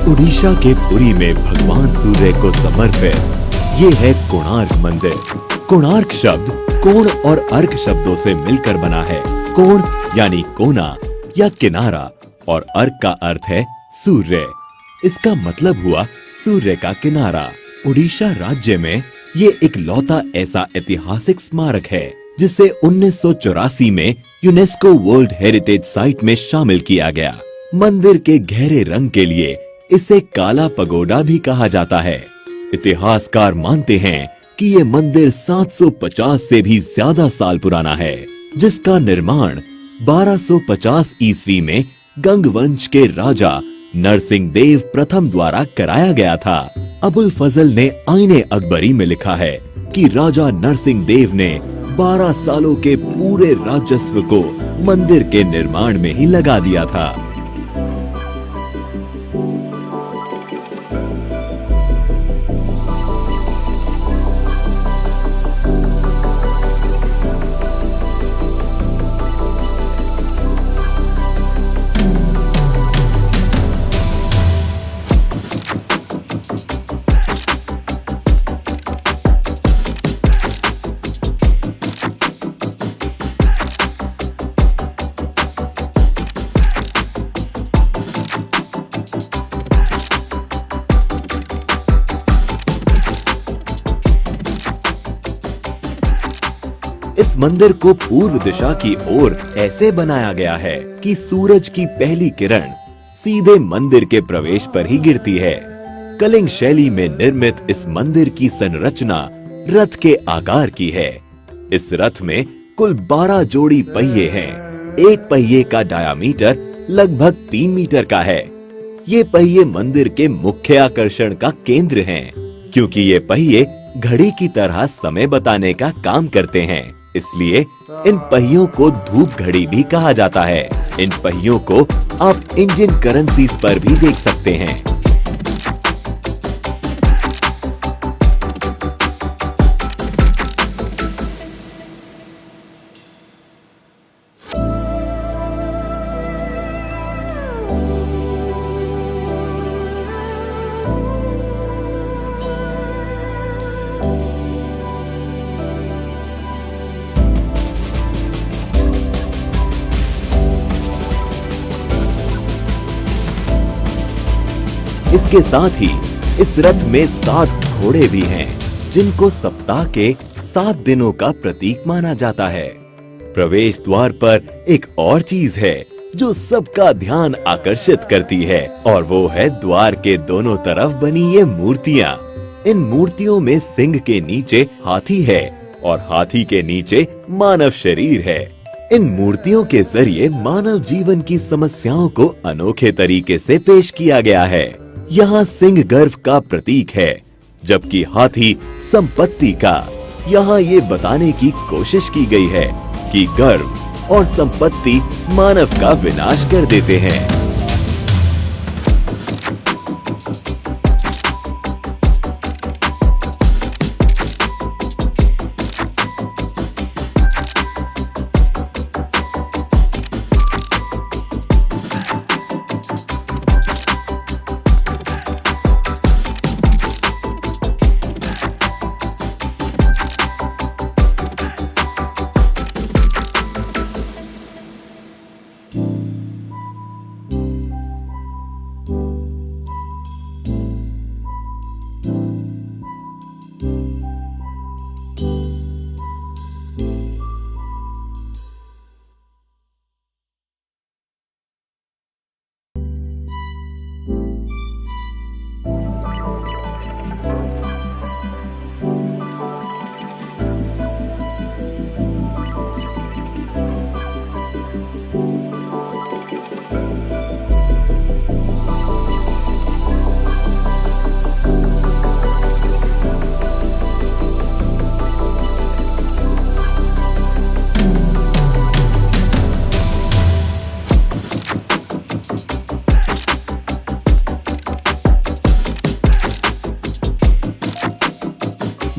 उड़ीसा के पुरी में भगवान सूर्य को समर्पित ये है कोणार्क मंदिर। कोणार्क शब्द कोण और अर्क शब्दों से मिलकर बना है। कोण यानी कोना या किनारा और अर्क का अर्थ है सूर्य। इसका मतलब हुआ सूर्य का किनारा। उड़ीसा राज्य में ये इकलौता ऐसा ऐतिहासिक स्मारक है जिसे 1984 में यूनेस्को वर्ल्ड हेरिटेज साइट में शामिल किया गया। मंदिर के गहरे रंग के लिए इसे काला पगोडा भी कहा जाता है। इतिहासकार मानते हैं कि ये मंदिर 750 से भी ज्यादा साल पुराना है, जिसका निर्माण 1250 ईस्वी में गंग वंश के राजा नरसिंह देव प्रथम द्वारा कराया गया था। अबुल फजल ने आईने अकबरी में लिखा है कि राजा नरसिंह देव ने 12 सालों के पूरे राजस्व को मंदिर के निर्माण में ही लगा दिया था। इस मंदिर को पूर्व दिशा की ओर ऐसे बनाया गया है कि सूरज की पहली किरण सीधे मंदिर के प्रवेश पर ही गिरती है। कलिंग शैली में निर्मित इस मंदिर की संरचना रथ के आकार की है। इस रथ में कुल 12 जोड़ी पहिए हैं। एक पहिए का डायामीटर लगभग 3 मीटर का है। ये पहिए मंदिर के मुख्य आकर्षण का केंद्र हैं, क्योंकि ये पहिए घड़ी की तरह समय बताने का काम करते हैं। इसलिए इन पहियों को धूप घड़ी भी कहा जाता है। इन पहियों को आप इंडियन करेंसीज पर भी देख सकते हैं। इसके साथ ही इस रथ में 7 घोड़े भी हैं, जिनको सप्ताह के 7 दिनों का प्रतीक माना जाता है। प्रवेश द्वार पर एक और चीज है जो सबका ध्यान आकर्षित करती है, और वो है द्वार के दोनों तरफ बनी ये मूर्तियाँ। इन मूर्तियों में सिंह के नीचे हाथी है और हाथी के नीचे मानव शरीर है। इन मूर्तियों के जरिए मानव जीवन की समस्याओं को अनोखे तरीके से पेश किया गया है। यहाँ सिंह गर्व का प्रतीक है, जबकि हाथी संपत्ति का। यहाँ ये बताने की कोशिश की गई है कि गर्व और संपत्ति मानव का विनाश कर देते हैं।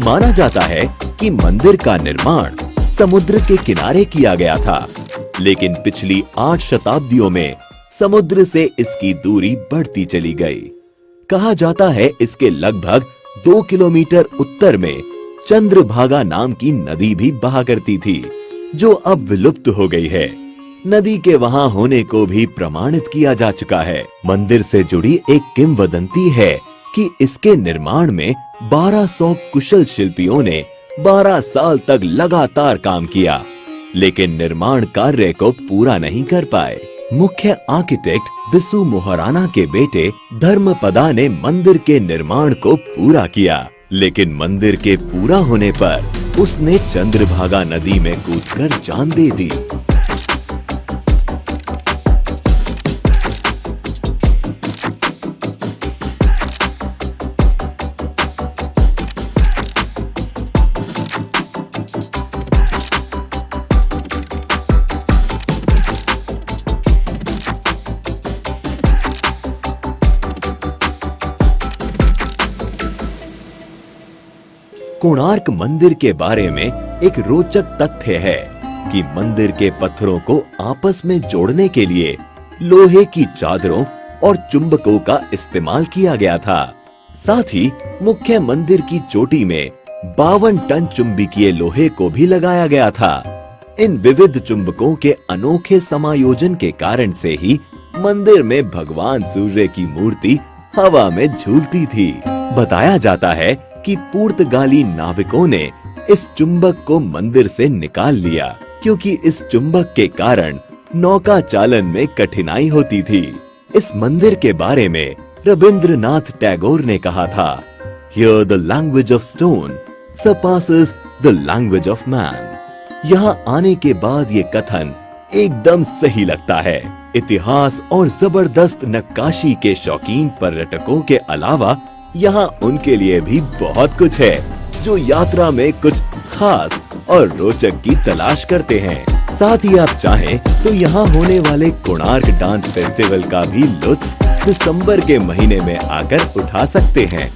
माना जाता है कि मंदिर का निर्माण समुद्र के किनारे किया गया था, लेकिन पिछली 8 शताब्दियों में समुद्र से इसकी दूरी बढ़ती चली गई। कहा जाता है इसके लगभग 2 किलोमीटर उत्तर में चंद्रभागा नाम की नदी भी बहा करती थी, जो अब विलुप्त हो गई है। नदी के वहां होने को भी प्रमाणित किया जा चुका है। मंदिर से जुड़ी एक किंवदंती है कि इसके निर्माण में 1200 कुशल शिल्पियों ने 12 साल तक लगातार काम किया, लेकिन निर्माण कार्य को पूरा नहीं कर पाए। मुख्य आर्किटेक्ट बिसु मोहराना के बेटे धर्मपदा ने मंदिर के निर्माण को पूरा किया, लेकिन मंदिर के पूरा होने पर उसने चंद्रभागा नदी में कूदकर जान दे दी। कोणार्क मंदिर के बारे में एक रोचक तथ्य है कि मंदिर के पत्थरों को आपस में जोड़ने के लिए लोहे की चादरों और चुंबकों का इस्तेमाल किया गया था। साथ ही मुख्य मंदिर की चोटी में 52 टन चुंबकीय लोहे को भी लगाया गया था। इन विविध चुंबकों के अनोखे समायोजन के कारण से ही मंदिर में भगवान सूर्य की मूर्ति हवा में झूलती थी। बताया जाता है कि पुर्तगाली नाविकों ने इस चुंबक को मंदिर से निकाल लिया, क्योंकि इस चुंबक के कारण नौका चालन में कठिनाई होती थी। इस मंदिर के बारे में रविंद्रनाथ टैगोर ने कहा था, Here the language of stone surpasses the language of man। यहाँ आने के बाद ये कथन एकदम सही लगता है। इतिहास और जबरदस्त नक्काशी के शौकीन पर्यटकों के अलावा यहाँ उनके लिए भी बहुत कुछ है, जो यात्रा में कुछ खास और रोचक की तलाश करते हैं। साथ ही आप चाहें तो यहाँ होने वाले कोणार्क डांस फेस्टिवल का भी लुत्फ दिसंबर के महीने में आकर उठा सकते हैं।